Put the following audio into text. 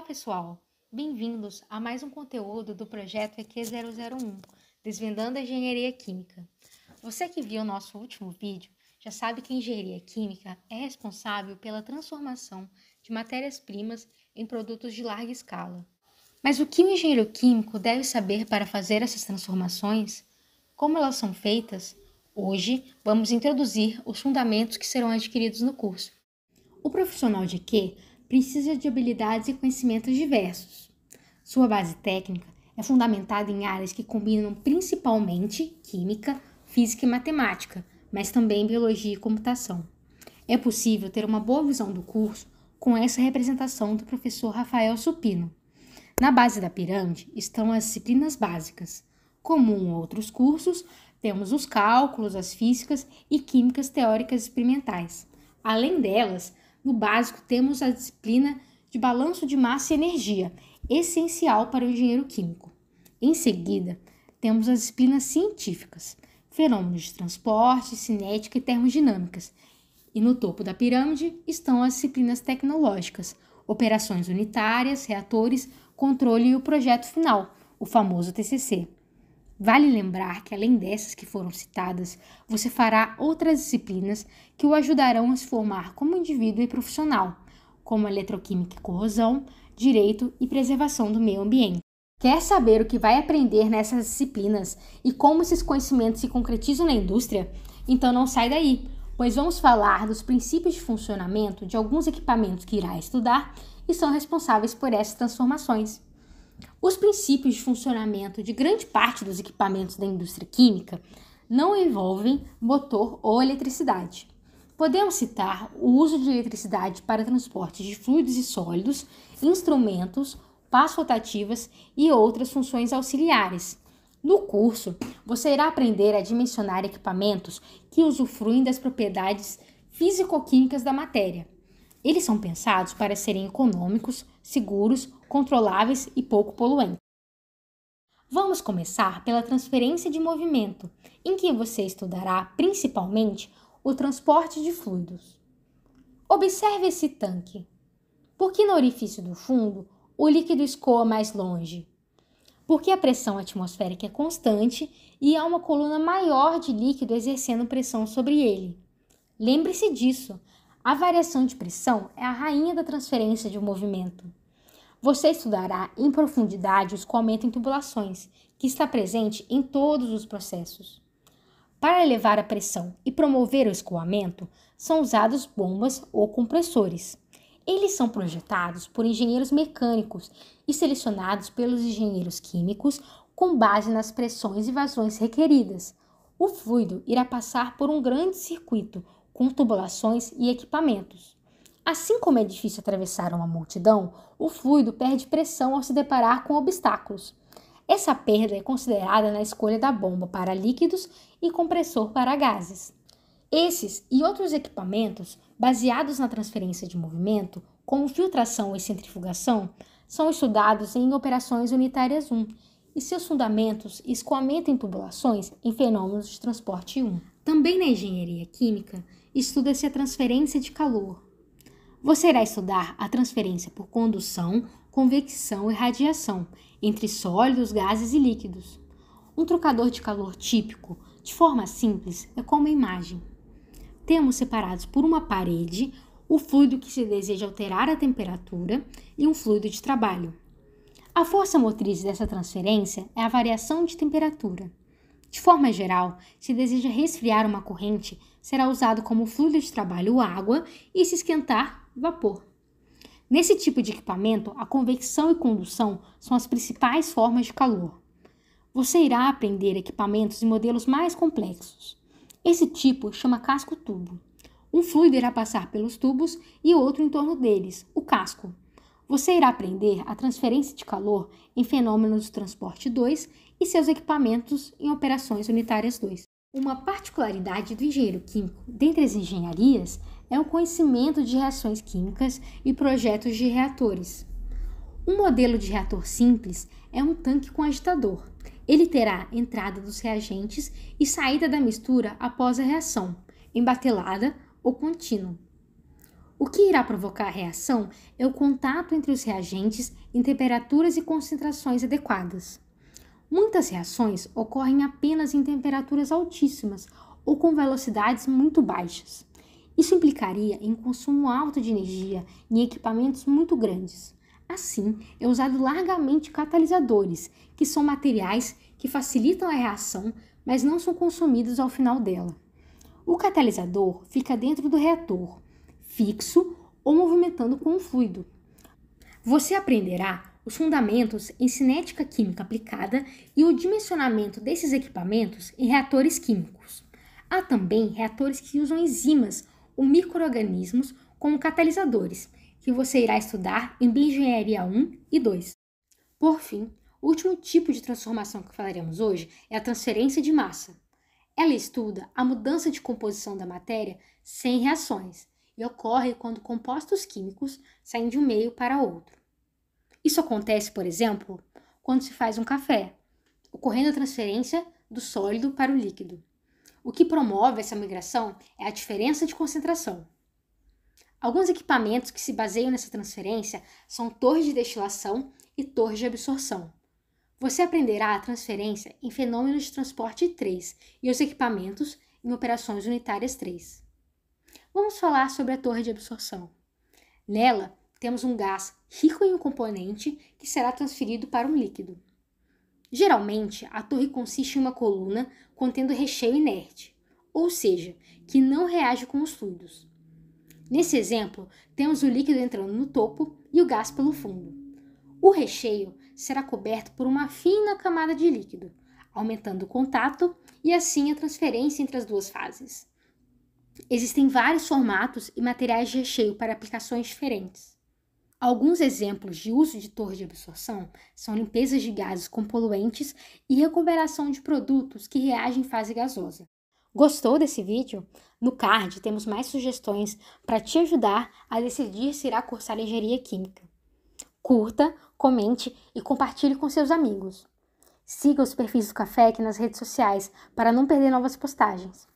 pessoal! Bem-vindos a mais um conteúdo do projeto EQ001, Desvendando a Engenharia Química. Você que viu o nosso último vídeo já sabe que a engenharia química é responsável pela transformação de matérias-primas em produtos de larga escala. Mas o que o engenheiro químico deve saber para fazer essas transformações? Como elas são feitas? Hoje vamos introduzir os fundamentos que serão adquiridos no curso. O profissional de EQ precisa de habilidades e conhecimentos diversos. Sua base técnica é fundamentada em áreas que combinam principalmente química, física e matemática, mas também biologia e computação. É possível ter uma boa visão do curso com essa representação do professor Rafael Supino. Na base da pirâmide estão as disciplinas básicas. Comum a outros cursos, temos os cálculos, as físicas e químicas teóricas experimentais. Além delas, no básico temos a disciplina de balanço de massa e energia, essencial para o engenheiro químico. Em seguida, temos as disciplinas científicas, fenômenos de transporte, cinética e termodinâmicas. E no topo da pirâmide estão as disciplinas tecnológicas, operações unitárias, reatores, controle e o projeto final, o famoso TCC. Vale lembrar que, além dessas que foram citadas, você fará outras disciplinas que o ajudarão a se formar como indivíduo e profissional, como eletroquímica e corrosão, direito e preservação do meio ambiente. Quer saber o que vai aprender nessas disciplinas e como esses conhecimentos se concretizam na indústria? Então não sai daí, pois vamos falar dos princípios de funcionamento de alguns equipamentos que irá estudar e são responsáveis por essas transformações. Os princípios de funcionamento de grande parte dos equipamentos da indústria química não envolvem motor ou eletricidade. Podemos citar o uso de eletricidade para transporte de fluidos e sólidos, instrumentos, pás rotativas e outras funções auxiliares. No curso, você irá aprender a dimensionar equipamentos que usufruem das propriedades físico-químicas da matéria. Eles são pensados para serem econômicos, seguros, controláveis e pouco poluentes. Vamos começar pela transferência de movimento, em que você estudará principalmente o transporte de fluidos. Observe esse tanque. Por que no orifício do fundo o líquido escoa mais longe? Porque a pressão atmosférica é constante e há uma coluna maior de líquido exercendo pressão sobre ele. Lembre-se disso. A variação de pressão é a rainha da transferência de movimento. Você estudará em profundidade o escoamento em tubulações, que está presente em todos os processos. Para elevar a pressão e promover o escoamento, são usados bombas ou compressores. Eles são projetados por engenheiros mecânicos e selecionados pelos engenheiros químicos com base nas pressões e vazões requeridas. O fluido irá passar por um grande circuito, com tubulações e equipamentos. Assim como é difícil atravessar uma multidão, o fluido perde pressão ao se deparar com obstáculos. Essa perda é considerada na escolha da bomba para líquidos e compressor para gases. Esses e outros equipamentos, baseados na transferência de movimento, como filtração e centrifugação, são estudados em operações unitárias 1 e seus fundamentos e escoamento em tubulações em fenômenos de transporte 1. Também na engenharia química, estuda-se a transferência de calor. Você irá estudar a transferência por condução, convecção e radiação entre sólidos, gases e líquidos. Um trocador de calor típico, de forma simples, é como a imagem. Temos separados por uma parede o fluido que se deseja alterar a temperatura e um fluido de trabalho. A força motriz dessa transferência é a variação de temperatura. De forma geral, se deseja resfriar uma corrente, será usado como fluido de trabalho água e se esquentar, vapor. Nesse tipo de equipamento, a convecção e condução são as principais formas de calor. Você irá aprender equipamentos e modelos mais complexos. Esse tipo chama casco-tubo. Um fluido irá passar pelos tubos e outro em torno deles, o casco. Você irá aprender a transferência de calor em fenômenos de transporte 2 e seus equipamentos em operações unitárias 2. Uma particularidade do engenheiro químico, dentre as engenharias, é o conhecimento de reações químicas e projetos de reatores. Um modelo de reator simples é um tanque com agitador. Ele terá entrada dos reagentes e saída da mistura após a reação, embatelada ou contínua. O que irá provocar a reação é o contato entre os reagentes em temperaturas e concentrações adequadas. Muitas reações ocorrem apenas em temperaturas altíssimas ou com velocidades muito baixas. Isso implicaria em consumo alto de energia em equipamentos muito grandes. Assim, é usado largamente catalisadores, que são materiais que facilitam a reação, mas não são consumidos ao final dela. O catalisador fica dentro do reator, fixo ou movimentando com um fluido. Você aprenderá os fundamentos em cinética química aplicada e o dimensionamento desses equipamentos em reatores químicos. Há também reatores que usam enzimas ou micro-organismos como catalisadores, que você irá estudar em Bioengenharia 1 e 2. Por fim, o último tipo de transformação que falaremos hoje é a transferência de massa. Ela estuda a mudança de composição da matéria sem reações e ocorre quando compostos químicos saem de um meio para outro. Isso acontece, por exemplo, quando se faz um café, ocorrendo a transferência do sólido para o líquido. O que promove essa migração é a diferença de concentração. Alguns equipamentos que se baseiam nessa transferência são torres de destilação e torres de absorção. Você aprenderá a transferência em fenômenos de transporte 3 e os equipamentos em operações unitárias 3. Vamos falar sobre a torre de absorção. Nela, temos um gás rico em um componente que será transferido para um líquido. Geralmente, a torre consiste em uma coluna contendo recheio inerte, ou seja, que não reage com os fluidos. Nesse exemplo, temos o líquido entrando no topo e o gás pelo fundo. O recheio será coberto por uma fina camada de líquido, aumentando o contato e assim a transferência entre as duas fases. Existem vários formatos e materiais de recheio para aplicações diferentes. Alguns exemplos de uso de torre de absorção são limpezas de gases com poluentes e recuperação de produtos que reagem em fase gasosa. Gostou desse vídeo? No card temos mais sugestões para te ajudar a decidir se irá cursar engenharia química. Curta, comente e compartilhe com seus amigos. Siga os perfis do Café aqui nas redes sociais para não perder novas postagens.